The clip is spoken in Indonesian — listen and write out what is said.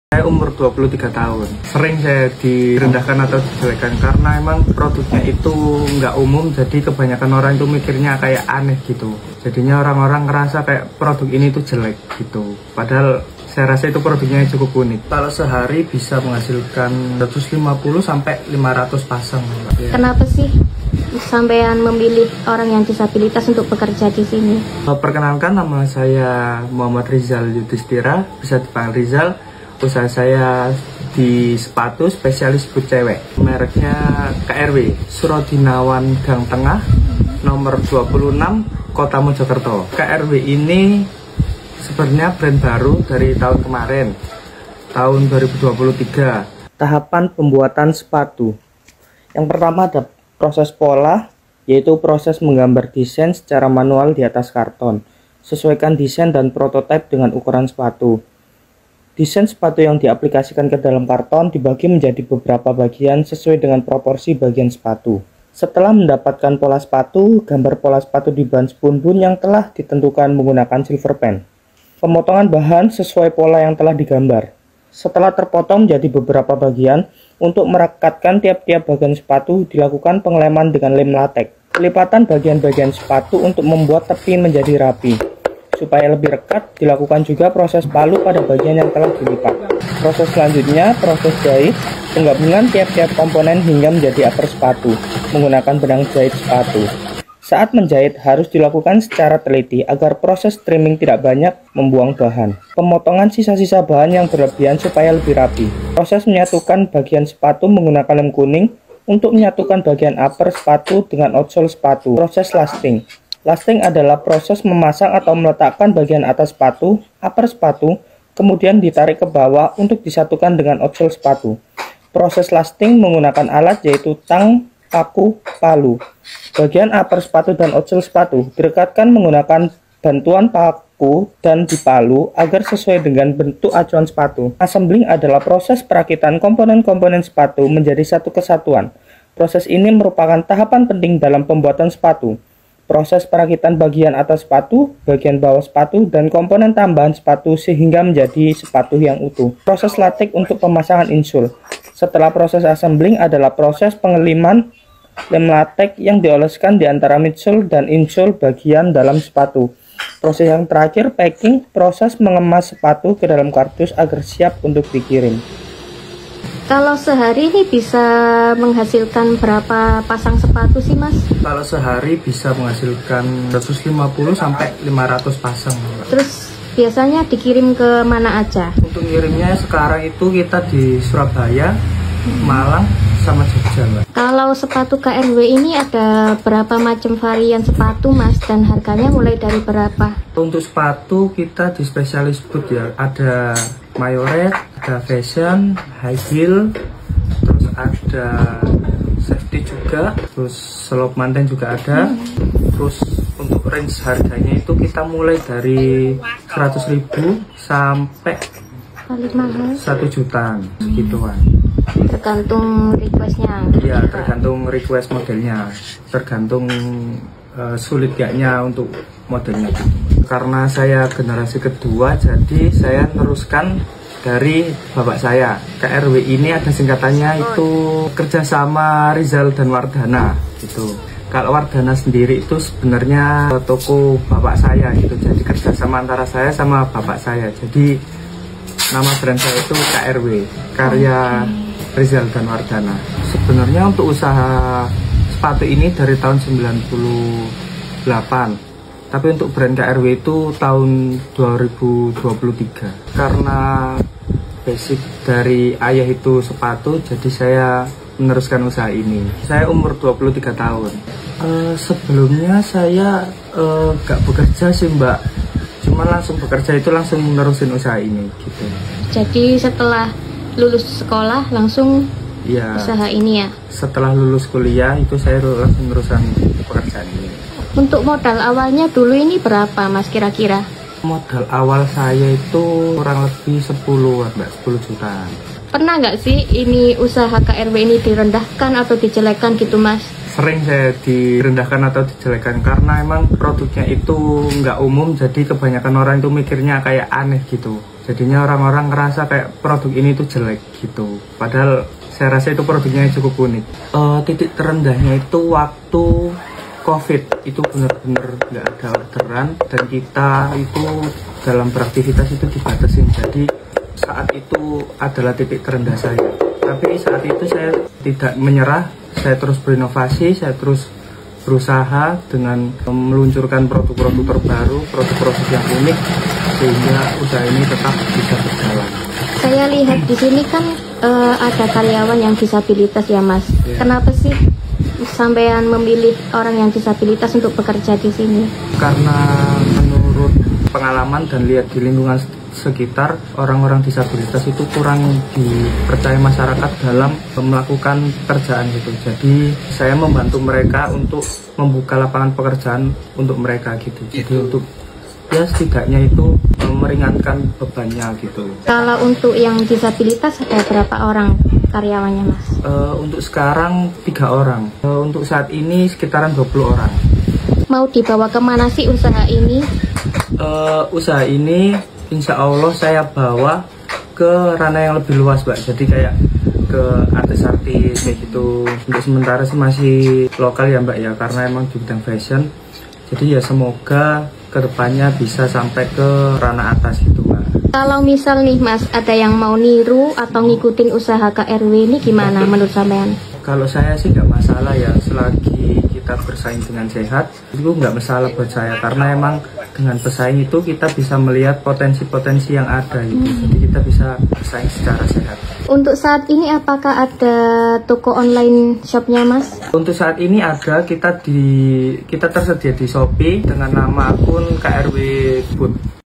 Saya umur 23 tahun. Sering saya direndahkan atau dijelekan karena emang produknya itu nggak umum, jadi kebanyakan orang itu mikirnya kayak aneh gitu. Jadinya orang-orang ngerasa kayak produk ini tuh jelek gitu. Padahal saya rasa itu produknya cukup unik. Kalau sehari bisa menghasilkan 150 sampai 500 pasang. Ya. Kenapa sih sampean memilih orang yang disabilitas untuk bekerja di sini? Perkenalkan, nama saya Muhammad Rizal Yudhistira, bisa dipanggil Rizal. Usaha saya di sepatu spesialis boot cewek. Mereknya KRW, Surodinawan Gang Tengah, nomor 26, Kota Mojokerto. KRW ini sebenarnya brand baru dari tahun kemarin, tahun 2023. Tahapan pembuatan sepatu. Yang pertama ada proses pola, yaitu proses menggambar desain secara manual di atas karton. Sesuaikan desain dan prototipe dengan ukuran sepatu. Desain sepatu yang diaplikasikan ke dalam karton dibagi menjadi beberapa bagian sesuai dengan proporsi bagian sepatu. Setelah mendapatkan pola sepatu, gambar pola sepatu di bahan spun-bun yang telah ditentukan menggunakan silver pen. Pemotongan bahan sesuai pola yang telah digambar. Setelah terpotong menjadi beberapa bagian, untuk merekatkan tiap-tiap bagian sepatu dilakukan pengeleman dengan lem latex. Pelipatan bagian-bagian sepatu untuk membuat tepi menjadi rapi. Supaya lebih rekat, dilakukan juga proses palu pada bagian yang telah dilipat. Proses selanjutnya, proses jahit, penggabungan tiap-tiap komponen hingga menjadi upper sepatu, menggunakan benang jahit sepatu. Saat menjahit harus dilakukan secara teliti agar proses trimming tidak banyak membuang bahan. Pemotongan sisa-sisa bahan yang berlebihan supaya lebih rapi. Proses menyatukan bagian sepatu menggunakan lem kuning untuk menyatukan bagian upper sepatu dengan outsole sepatu. Proses lasting. Lasting adalah proses memasang atau meletakkan bagian atas sepatu, upper sepatu, kemudian ditarik ke bawah untuk disatukan dengan outsole sepatu. Proses lasting menggunakan alat yaitu tang, paku, palu. Bagian upper sepatu dan outsole sepatu direkatkan menggunakan bantuan paku dan dipalu agar sesuai dengan bentuk acuan sepatu. Assembling adalah proses perakitan komponen-komponen sepatu menjadi satu kesatuan. Proses ini merupakan tahapan penting dalam pembuatan sepatu. Proses perakitan bagian atas sepatu, bagian bawah sepatu, dan komponen tambahan sepatu sehingga menjadi sepatu yang utuh. Proses latex untuk pemasangan insole. Setelah proses assembling adalah proses pengeliman lem latex yang dioleskan di antara midsole dan insole bagian dalam sepatu. Proses yang terakhir packing, proses mengemas sepatu ke dalam kardus agar siap untuk dikirim. Kalau sehari ini bisa menghasilkan berapa pasang sepatu sih, Mas? Kalau sehari bisa menghasilkan 150 sampai 500 pasang. Terus biasanya dikirim ke mana aja? Untuk ngirimnya sekarang itu kita di Surabaya, Malang, sama Jogja, Mbak. Kalau sepatu KRW ini ada berapa macam varian sepatu, Mas? Dan harganya mulai dari berapa? Untuk sepatu kita di spesialis boot ya, ada mayoret, ada fashion, high heel, terus ada safety juga, terus selop manten juga ada. Terus untuk range harganya itu kita mulai dari 100.000 sampai Paling mahal 1 jutaan segituan. tergantung requestnya. Ya, tergantung request modelnya, tergantung sulit gaknya untuk modelnya. Karena saya generasi kedua, jadi saya meneruskan dari bapak saya. KRW ini ada singkatannya itu kerjasama Rizal dan Wardana gitu. Kalau Wardana sendiri itu sebenarnya toko bapak saya gitu, jadi kerjasama antara saya sama bapak saya. Jadi nama brand saya itu KRW, karya Rizal dan Wardana. Sebenarnya untuk usaha sepatu ini dari tahun 98. Tapi untuk brand KRW itu tahun 2023. Karena basic dari ayah itu sepatu, jadi saya meneruskan usaha ini. Saya umur 23 tahun. Sebelumnya saya gak bekerja sih, Mbak. Cuma langsung bekerja itu langsung menerusin usaha ini gitu. Jadi setelah lulus sekolah langsung ya, usaha ini ya? Setelah lulus kuliah itu saya langsung meneruskan pekerjaan ini. Untuk modal awalnya dulu ini berapa, Mas, kira-kira? Modal awal saya itu kurang lebih 10 jutaan. Pernah nggak sih ini usaha KRW ini direndahkan atau dijelekan gitu, Mas? Sering saya direndahkan atau dijelekan karena emang produknya itu nggak umum, jadi kebanyakan orang itu mikirnya kayak aneh gitu. Jadinya orang-orang ngerasa kayak produk ini tuh jelek gitu. Padahal saya rasa itu produknya cukup unik. Titik terendahnya itu waktu COVID, itu benar-benar nggak ada orderan dan kita itu dalam beraktivitas itu dibatasin. Jadi saat itu adalah titik terendah saya. Tapi saat itu saya tidak menyerah, saya terus berinovasi, saya terus berusaha dengan meluncurkan produk-produk terbaru, produk-produk yang unik, sehingga usaha ini tetap bisa berjalan. Saya lihat di sini kan ada karyawan yang disabilitas ya Mas. Ya. Kenapa sih sampean memilih orang yang disabilitas untuk bekerja di sini? Karena menurut pengalaman dan lihat di lingkungan sekitar, orang-orang disabilitas itu kurang dipercaya masyarakat dalam melakukan pekerjaan gitu. Jadi saya membantu mereka untuk membuka lapangan pekerjaan untuk mereka gitu. Jadi untuk ya setidaknya itu meringankan bebannya gitu. Kalau untuk yang disabilitas ada berapa orang karyawannya Mas? Untuk sekarang 3 orang. Untuk saat ini sekitaran 20 orang. Mau dibawa kemana sih usaha ini? Usaha ini insya Allah saya bawa ke ranah yang lebih luas Mbak. Jadi kayak ke artis-artis kayak gitu. Untuk sementara sih masih lokal ya Mbak ya, karena emang di bidang fashion. Jadi ya semoga kedepannya bisa sampai ke ranah atas gitu Mbak. Kalau misal nih Mas, ada yang mau niru atau ngikutin usaha KRW ini gimana menurut sampean? Kalau saya sih nggak masalah ya, selagi kita bersaing dengan sehat, itu nggak masalah buat saya. Karena emang dengan bersaing itu kita bisa melihat potensi-potensi yang ada gitu. Jadi kita bisa bersaing secara sehat. Untuk saat ini apakah ada toko online shopnya Mas? Untuk saat ini ada, kita tersedia di Shopee dengan nama akun KRW Food.